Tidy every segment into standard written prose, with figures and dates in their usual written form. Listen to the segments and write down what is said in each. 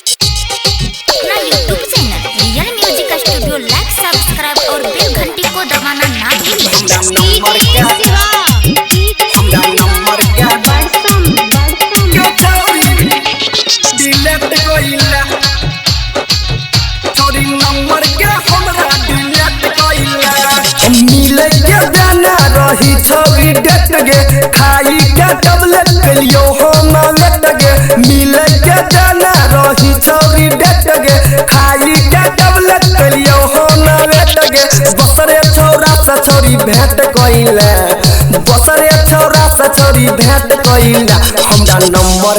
अपना YouTube channel real music studio like subscribe और bell घंटी को दबाना ना रही छवि डेट गे खाई के टबलेट कलियो हम लेट गे मिले के जाना रही छवि डेट गे खाई के टबलेट कलियो हम लेट गे बसरे छौरा से छोरी भेंट कइला बसरे छौरा से छोरी भेंट कइला हमरा नंबर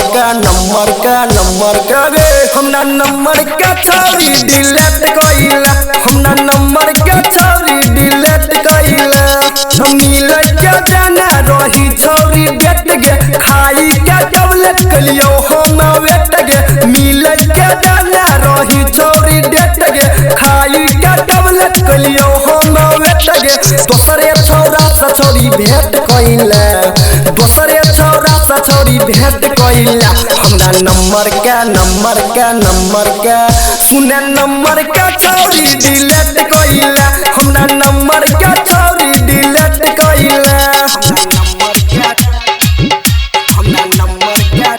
का गे हमरा नंबर का छोरी डिलीट कइला हमरा नंबर का छोरी डिलीट कइला मिले के जाना रही छोरी डेट गे खाई के टबलेट कलियो हम वेट गे मिले के जाना रही छोरी डेट गे खाई के टबलेट कलियो हम वेट गे दोसरे छौरा से छोरी भेंट कइला दोसरे छौरा से छोरी भेंट कइला हमरा नंबर का सुने नंबर का छोरी डिलीट कइला हमरा नंबर का छोरी डिलीट कइला हमरा नंबर का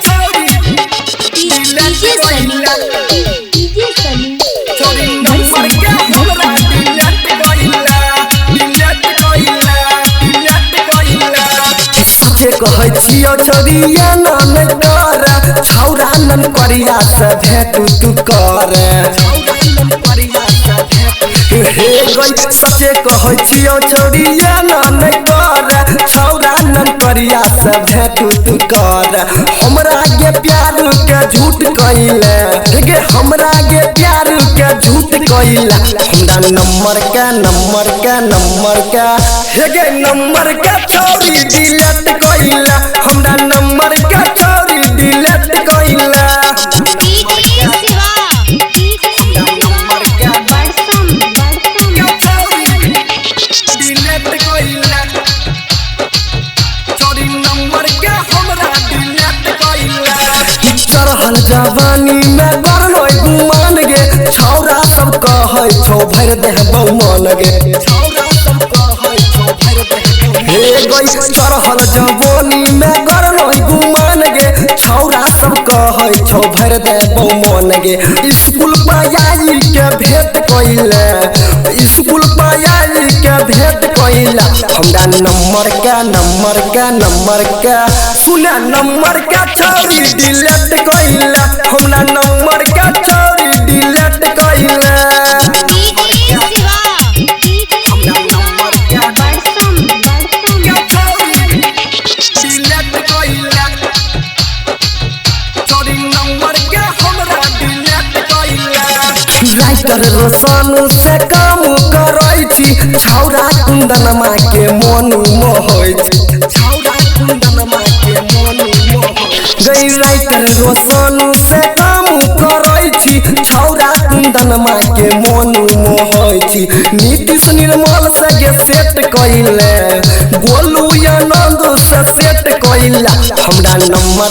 छोरी डिलीट कइला छोरी नंबर का हमरा डिलीट कइला सचे कहै छियो छोरिया न कर छौरा नन करिया से भेंट तू कर हे गई सचे कहै छियो छोरिया न कर छौरा नन करिया से भेंट तू कर हमरा के प्यार के झूठ कइले गे हमरा के प्यार के झूठ कइला हमरा नंबर का हे गे नंबर का छोरी डिलीट कइला हमरा नंबर का छोरी डिलीट कइला चढ़ल जवानी में गरलोय गुमान गे छौरा सब कहै छौ भर देह बहुमान गे छौरा सब कहै छौ भर देह हे गई चढ़ल जवानी में गरलोय गुमान गे छौरा सब कहै छौ भर देह बहुमान गे स्कूल पायाई के भेंट कइले स्कूल पायाई के भेंट कइला हमरा नंबर का सुना नंबर का छोरी डिलीट कइला हमरा नंबर का छोरी डिलीट कइला हमरा नंबर का छोरी डिलीट कइला छोरी नंबर का हमरा डिलीट कइला राइटर रोशन से काम करै छी छौरा कुंदनमा के मन मोहै छी छौरा कुंदनमा के मन गई राइटर रोशन से काम करै छी छौरा कुंदनमा के मन मोहै छी नीतीश निर्मल से गे सेट कइले गोलू आनंद से सेट कइला हमरा नंबर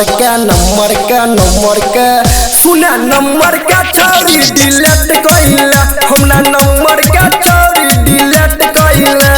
का सुना नंबर का छोरी डिलीट कइला हमरा नंबर का छोरी डिलीट कइला।